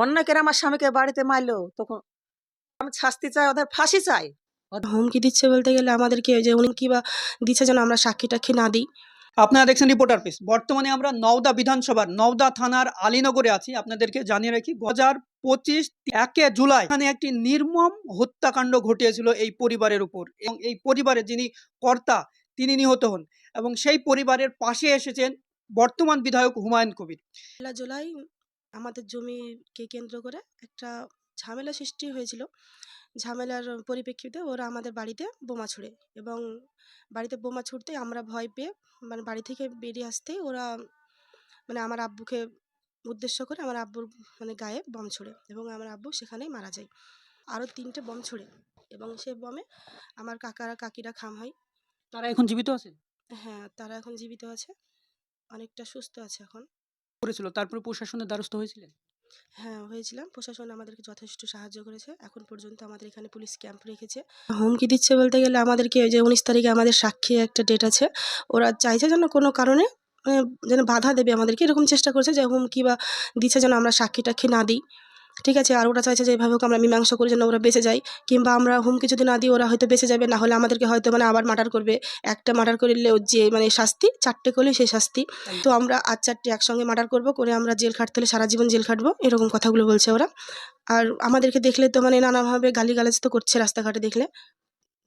অন্যকের আমার স্বামীকে বাড়িতে মারলো, তখন আমি শাস্তি চাই, ওদের ফাঁসি চাই। হুমকি দিচ্ছে বলতে গেলে আমাদেরকে, যে উনি কি বা দিচ্ছে যেন আমরা সাক্ষী টাক্ষী না দিই। আপনারা দেখছেন রিপোর্টার পিস। বর্তমানে আমরা নওদা বিধানসভার নওদা থানার আলীনগরে আছি। আপনাদেরকে জানিয়ে রাখি, 2025 1 জুলাই এখানে একটি নির্মম হত্যাকাণ্ড ঘটিয়েছিল এই পরিবারের উপর, এবং এই পরিবারের যিনি কর্তা তিনি নিহত হন, এবং সেই পরিবারের পাশে এসেছেন বর্তমান বিধায়ক হুমায়ুন কবির। 1 জুলাই আমাদের জমিকে কেন্দ্র করে একটা ঝামেলা সৃষ্টি হয়েছিল। ঝামেলার পরিপ্রেক্ষিতে ওরা আমাদের বাড়িতে বোমা ছুড়ে, এবং বাড়িতে বোমা ছুড়তে আমরা ভয় পেয়ে মানে বাড়ি থেকে বেরিয়ে আসতেই ওরা মানে আমার আব্বুকে উদ্দেশ্য করে আমার আব্বুর মানে গায়ে বম ছোড়ে, এবং আমার আব্বু সেখানেই মারা যায়। আরও 3টে বম ছোড়ে, এবং সেই বমে আমার কাকারা কাকিরা খাম হয়। তারা এখন জীবিত আছে? হ্যাঁ, তারা এখন জীবিত আছে, অনেকটা সুস্থ আছে এখন। করেছিল, তারপরে প্রশাসনের দ্বারস্থ হয়েছিলেন? হ্যাঁ, হয়েছিলাম। প্রশাসন আমাদেরকে যথেষ্ট সাহায্য করেছে। এখন পর্যন্ত আমাদের এখানে পুলিশ ক্যাম্প রেখেছে। হুমকি দিচ্ছে বলতে গেলে আমাদেরকে, যে 19 তারিখে আমাদের সাক্ষী একটা ডেট আছে। ওরা চাইছে যেন কোনো কারণে মানে যেন বাধা দেবে আমাদেরকে, এরকম চেষ্টা করছে, যে হুমকি বা দিচ্ছে যেন আমরা সাক্ষী টাক্ষী না দিই। ঠিক আছে? আর ওরা চাইছে যে এভাবে হোক আমরা মীমাংসা করি, যেন ওরা বেঁচে যায়, কিংবা আমরা হুমকি যদি না দিই ওরা হয়তো বেঁচে যাবে, না হলে আমাদেরকে হয়তো মানে আবার মার্ডার করবে। একটা মার্ডার করলেও যে মানে শাস্তি, 4টে করলে সেই শাস্তি। তো আমরা আজ 4টে একসঙ্গে মার্ডার করব, করে আমরা জেল খাটতে হলে সারা জীবন জেল খাটবো, এরকম কথাগুলো বলছে ওরা। আর আমাদেরকে দেখলে তো মানে নানাভাবে গালিগালাজ তো করছে রাস্তাঘাটে দেখলে।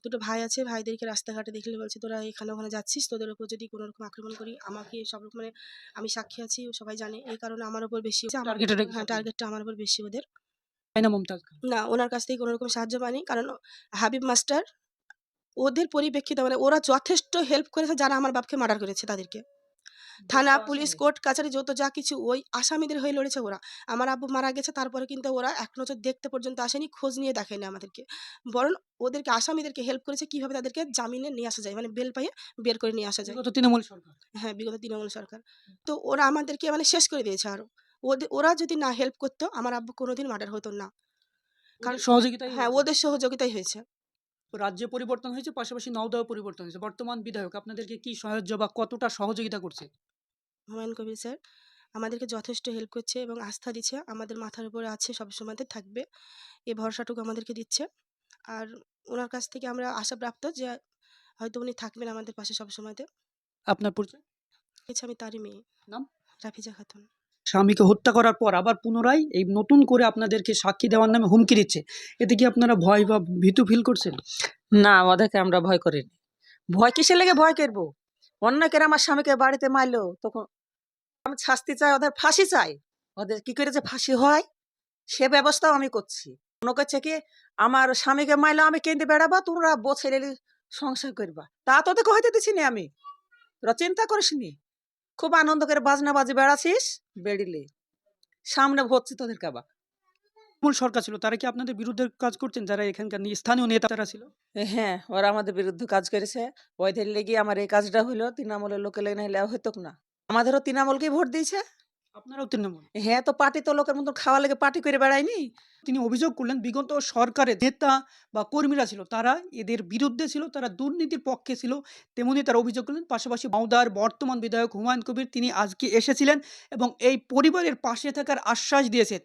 2টো ভাই আছে, ভাইদেরকে রাস্তাঘাটে দেখলে বলছে, তোরা এখানে ওখানে যাচ্ছিস, তোদের উপর যদি কোনো রকম আক্রমণ করি, আমাকে সব রকম মানে আমি সাক্ষী আছি, সবাই জানে, এই কারণে আমার উপর বেশি হ্যাঁ, টার্গেটটা আমার উপর বেশি ওদের। তাই না মমতাজ খান? না, ওনার কাছ থেকে কোনো রকম সাহায্য পাইনি, কারণ হাবিব মাস্টার ওদের পরিপ্রেক্ষিতে মানে ওরা যথেষ্ট হেল্প করেছে যারা আমার বাপকে মার্ডার করেছে তাদেরকে। থানা, পুলিশ, কোর্ট কাছারি যত যা কিছু ওই আসামিদের হয়ে লড়েছে ওরা। আমার আব্বু মারা গেছে, তারপরে কিন্তু ওরা এক নজর দেখতে পর্যন্ত আসেনি, খোঁজ নিয়ে দেখেনি আমাদেরকে। বরং ওদেরকে আসামিদেরকে হেল্প করেছে কিভাবে তাদেরকে জামিনে নিয়ে আসা যায়, মানে বেল পাইয়ে বের করে নিয়ে আসা যায়। বিগত তৃণমূল সরকার। হ্যাঁ, বিগত তৃণমূল সরকার। তো ওরা আমাদেরকে মানে শেষ করে দিয়েছে আরো। ওরা যদি না হেল্প করতো আমার আব্বু কোনোদিন মার্ডার হতো না। কারণ সহযোগিতাই হ্যাঁ, ওদের সহযোগিতাই হয়েছে। রাজ্যে পরিবর্তন হয়েছে, পাশাপাশি নওদাও পরিবর্তন হয়েছে। বর্তমান বিধায়ক আপনাদেরকে কি সাহায্য বা কতটা সহযোগিতা করছে? হুমায়ুন কবির স্যার আমাদেরকে যথেষ্ট হেল্প করছে এবং আস্থা দিচ্ছে, আমাদের মাথার উপরে আছে, সবসময়তে থাকবে, এই ভরসাটুকু আমাদেরকে দিচ্ছে। আর ওনার কাছ থেকে আমরা আশাপ্রাপ্ত যে হয়তো উনি থাকবেন আমাদের পাশে সবসময়তে। আপনার পরিচয়? আমি তারই মেয়ে। নাম? রাফিজা খাতুন। স্বামীকে হত্যা করার পর আবার পুনরায় এই নতুন করে আপনাদেরকে সাক্ষী দেওয়ার নামে হুমকি দিচ্ছে। এতে কি আপনারা ভয় বা ভীতু ফিল করছেন? না, ওদেরকে আমরা ভয় করিনি। ভয় কিসের লেগে ভয় করবো? অন্যকের আমার স্বামীকে বাড়িতে মারলো, তখন আমি শাস্তি চাই, ওদের ফাঁসি চাই। ওদের কি করে যে ফাঁসি হয় সে ব্যবস্থাও আমি করছি। মনে করছে কি আমার স্বামীকে মারলো আমি কেঁদে বেড়াবো, তোমরা ছেলে সংসার করবা, তা তোদেরকে হইতে দিছি নি আমি। তোরা চিন্তা করিস নি, খুব আনন্দ করে বাজনা বাজি বেড়াছিস, বেড়িলে সামনে ভরছি তোদেরকে আবার। তৃণমূল সরকার ছিল, তারা কি আপনাদের বিরুদ্ধে কাজ করছেন, যারা এখানকার স্থানীয় নেতারা ছিল? হ্যাঁ, ওরা আমাদের বিরুদ্ধে কাজ করেছে। ওইদের লেগে আমার এই কাজটা হইলো, তৃণমূলের লোকে লেগে নাহলে হইতো না। আমাদেরও তৃণমূলকেই ভোট দিয়েছে। আপনারাও তৃণমূল? হ্যাঁ, তো পার্টি তো লোকের মতন খাওয়া লেগে পার্টি করে বেড়ায়নি। তিনি অভিযোগ করলেন বিগত সরকারের নেতা বা কর্মীরা ছিল, তারা এদের বিরুদ্ধে ছিল, তারা দুর্নীতির পক্ষে ছিল, তেমনি তারা অভিযোগ করলেন। পাশাপাশি নওদার বর্তমান বিধায়ক হুমায়ুন কবির তিনি আজকে এসেছিলেন এবং এই পরিবারের পাশে থাকার আশ্বাস দিয়েছেন।